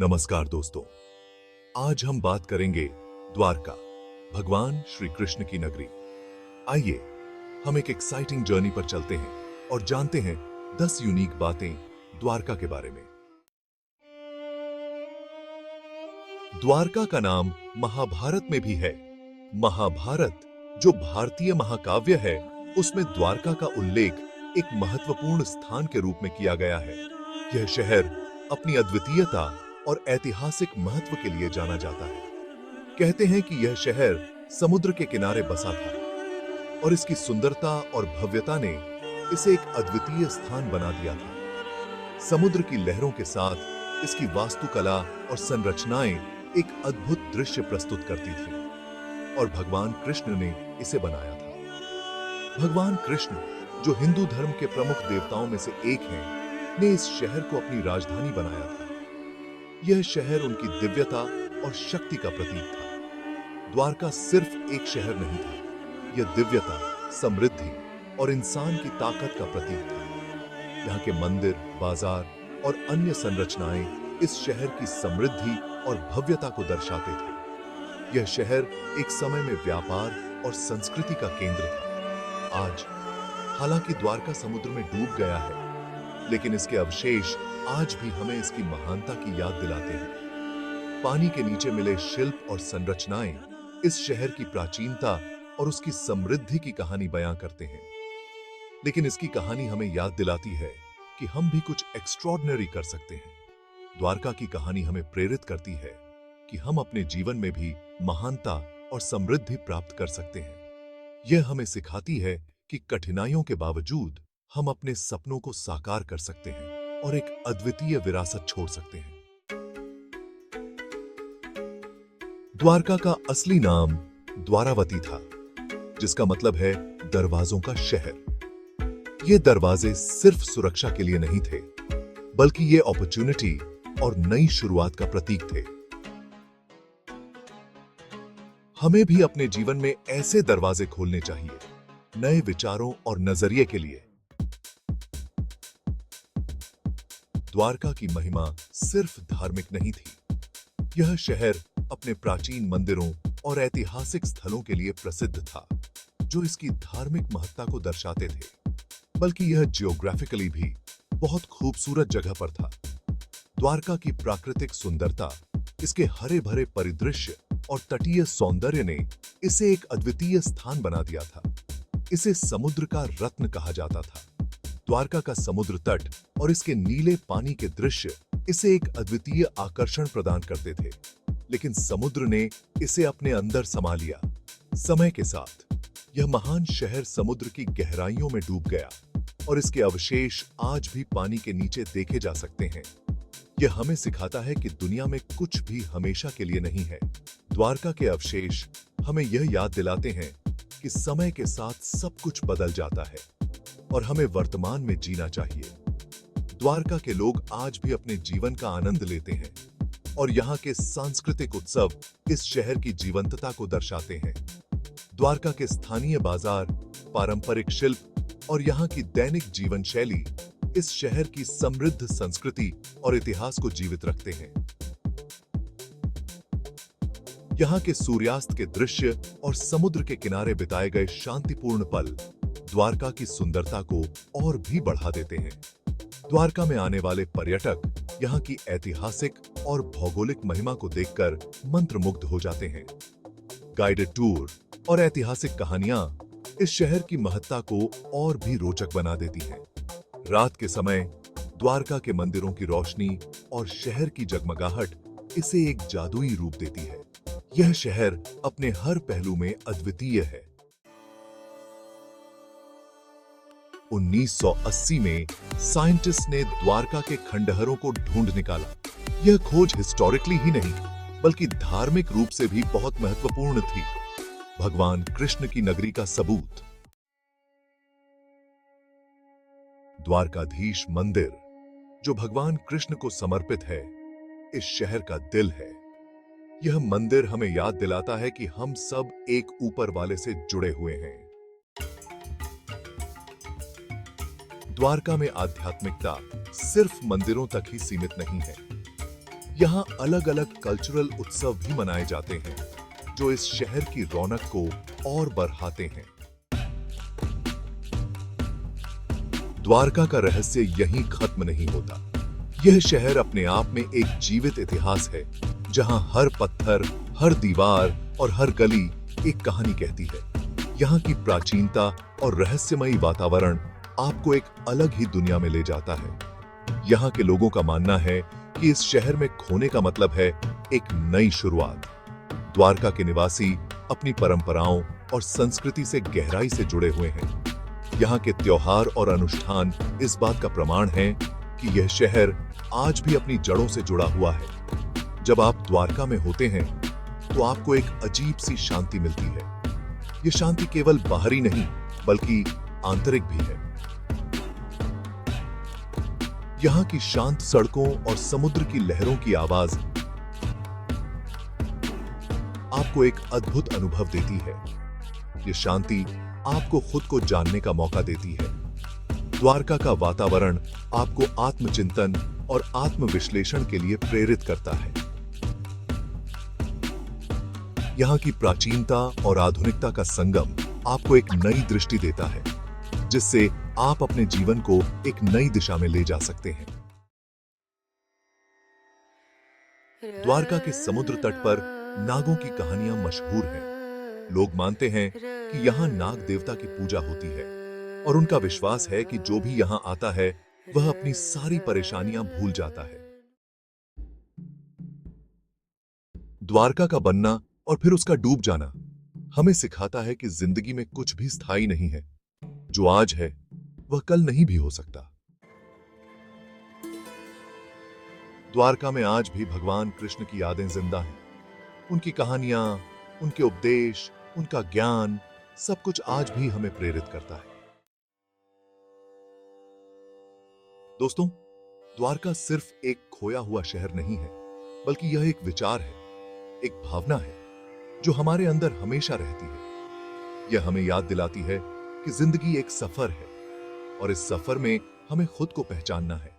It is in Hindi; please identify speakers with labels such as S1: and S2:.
S1: नमस्कार दोस्तों, आज हम बात करेंगे द्वारका, भगवान श्री कृष्ण की नगरी। आइए हम एक एक्साइटिंग जर्नी पर चलते हैं और जानते हैं 10 यूनिक बातें द्वारका के बारे में। द्वारका का नाम महाभारत में भी है। महाभारत जो भारतीय महाकाव्य है, उसमें द्वारका का उल्लेख एक महत्वपूर्ण स्थान के रूप में किया गया है। यह शहर अपनी अद्वितीयता और ऐतिहासिक महत्व के लिए जाना जाता है। कहते हैं कि यह शहर समुद्र के किनारे बसा था और इसकी सुंदरता और भव्यता ने इसे एक अद्वितीय स्थान बना दिया था। समुद्र की लहरों के साथ इसकी वास्तुकला और संरचनाएं एक अद्भुत दृश्य प्रस्तुत करती थी और भगवान कृष्ण ने इसे बनाया था। भगवान कृष्ण, जो हिंदू धर्म के प्रमुख देवताओं में से एक हैं, ने इस शहर को अपनी राजधानी बनाया था। यह शहर उनकी दिव्यता और शक्ति का प्रतीक था। द्वारका सिर्फ एक शहर नहीं था, यह दिव्यता, समृद्धि और इंसान की ताकत का प्रतीक था। यहाँ के मंदिर, बाजार और अन्य संरचनाएं इस शहर की समृद्धि और भव्यता को दर्शाते थे। यह शहर एक समय में व्यापार और संस्कृति का केंद्र था। आज हालांकि द्वारका समुद्र में डूब गया है, लेकिन इसके अवशेष आज भी हमें इसकी महानता की याद दिलाते हैं। पानी के नीचे मिले शिल्प और संरचनाएं इस शहर की प्राचीनता और उसकी समृद्धि की कहानी बयां करते हैं। लेकिन इसकी कहानी हमें याद दिलाती है कि हम भी कुछ एक्स्ट्रॉर्डिनरी कर सकते हैं। द्वारका की कहानी हमें प्रेरित करती है कि हम अपने जीवन में भी महानता और समृद्धि प्राप्त कर सकते हैं। यह हमें सिखाती है कि कठिनाइयों के बावजूद हम अपने सपनों को साकार कर सकते हैं और एक अद्वितीय विरासत छोड़ सकते हैं। द्वारका का असली नाम द्वारावती था, जिसका मतलब है दरवाजों का शहर। ये दरवाजे सिर्फ सुरक्षा के लिए नहीं थे, बल्कि ये अपॉर्चुनिटी और नई शुरुआत का प्रतीक थे। हमें भी अपने जीवन में ऐसे दरवाजे खोलने चाहिए, नए विचारों और नजरिए के लिए। द्वारका की महिमा सिर्फ धार्मिक नहीं थी। यह शहर अपने प्राचीन मंदिरों और ऐतिहासिक स्थलों के लिए प्रसिद्ध था, जो इसकी धार्मिक महत्ता को दर्शाते थे, बल्कि यह जियोग्राफिकली भी बहुत खूबसूरत जगह पर था। द्वारका की प्राकृतिक सुंदरता, इसके हरे भरे परिदृश्य और तटीय सौंदर्य ने इसे एक अद्वितीय स्थान बना दिया था। इसे समुद्र का रत्न कहा जाता था। द्वारका का समुद्र तट और इसके नीले पानी के दृश्य इसे एक अद्वितीय आकर्षण प्रदान करते थे, लेकिन समुद्र ने इसे अपने अंदर समा लिया। समय के साथ यह महान शहर समुद्र की गहराइयों में डूब गया और इसके अवशेष आज भी पानी के नीचे देखे जा सकते हैं। यह हमें सिखाता है कि दुनिया में कुछ भी हमेशा के लिए नहीं है। द्वारका के अवशेष हमें यह याद दिलाते हैं कि समय के साथ सब कुछ बदल जाता है और हमें वर्तमान में जीना चाहिए। द्वारका के लोग आज भी अपने जीवन का आनंद लेते हैं और यहाँ के सांस्कृतिक उत्सव इस शहर की जीवंतता को दर्शाते हैं। द्वारका के स्थानीय बाजार, पारंपरिक शिल्प और यहाँ की दैनिक जीवन शैली इस शहर की समृद्ध संस्कृति और इतिहास को जीवित रखते हैं। यहाँ के सूर्यास्त के दृश्य और समुद्र के किनारे बिताए गए शांतिपूर्ण पल द्वारका की सुंदरता को और भी बढ़ा देते हैं। द्वारका में आने वाले पर्यटक यहाँ की ऐतिहासिक और भौगोलिक महिमा को देखकर मंत्रमुग्ध हो जाते हैं। गाइडेड टूर और ऐतिहासिक कहानियां इस शहर की महत्ता को और भी रोचक बना देती हैं। रात के समय द्वारका के मंदिरों की रोशनी और शहर की जगमगाहट इसे एक जादुई रूप देती है। यह शहर अपने हर पहलू में अद्वितीय है। 1980 में साइंटिस्ट ने द्वारका के खंडहरों को ढूंढ निकाला। यह खोज हिस्टोरिकली ही नहीं, बल्कि धार्मिक रूप से भी बहुत महत्वपूर्ण थी। भगवान कृष्ण की नगरी का सबूत। द्वारकाधीश मंदिर, जो भगवान कृष्ण को समर्पित है, इस शहर का दिल है। यह मंदिर हमें याद दिलाता है कि हम सब एक ऊपर वाले से जुड़े हुए हैं। द्वारका में आध्यात्मिकता सिर्फ मंदिरों तक ही सीमित नहीं है। यहाँ अलग अलग कल्चरल उत्सव भी मनाए जाते हैं जो इस शहर की रौनक को और बढ़ाते हैं। द्वारका का रहस्य यहीं खत्म नहीं होता। यह शहर अपने आप में एक जीवित इतिहास है, जहां हर पत्थर, हर दीवार और हर गली एक कहानी कहती है। यहाँ की प्राचीनता और रहस्यमयी वातावरण आपको एक अलग ही दुनिया में ले जाता है। यहाँ के लोगों का मानना है कि इस शहर में खोने का मतलब है एक नई शुरुआत। द्वारका के निवासी अपनी परंपराओं और संस्कृति से गहराई से जुड़े हुए हैं। यहाँ के त्योहार और अनुष्ठान इस बात का प्रमाण है कि यह शहर आज भी अपनी जड़ों से जुड़ा हुआ है। जब आप द्वारका में होते हैं तो आपको एक अजीब सी शांति मिलती है। यह शांति केवल बाहरी नहीं बल्कि आंतरिक भी है। यहाँ की शांत सड़कों और समुद्र की लहरों की आवाज आपको एक अद्भुत अनुभव देती है। ये शांति आपको खुद को जानने का मौका देती है। द्वारका का वातावरण आपको आत्मचिंतन और आत्मविश्लेषण के लिए प्रेरित करता है। यहाँ की प्राचीनता और आधुनिकता का संगम आपको एक नई दृष्टि देता है, जिससे आप अपने जीवन को एक नई दिशा में ले जा सकते हैं। द्वारका के समुद्र तट पर नागों की कहानियां मशहूर हैं। लोग मानते हैं कि यहाँ नाग देवता की पूजा होती है और उनका विश्वास है कि जो भी यहाँ आता है वह अपनी सारी परेशानियां भूल जाता है। द्वारका का बनना और फिर उसका डूब जाना हमें सिखाता है कि जिंदगी में कुछ भी स्थायी नहीं है। जो आज है वह कल नहीं भी हो सकता। द्वारका में आज भी भगवान कृष्ण की यादें जिंदा हैं। उनकी कहानियां, उनके उपदेश, उनका ज्ञान, सब कुछ आज भी हमें प्रेरित करता है। दोस्तों, द्वारका सिर्फ एक खोया हुआ शहर नहीं है, बल्कि यह एक विचार है, एक भावना है जो हमारे अंदर हमेशा रहती है। यह हमें याद दिलाती है कि जिंदगी एक सफर है और इस सफर में हमें खुद को पहचानना है।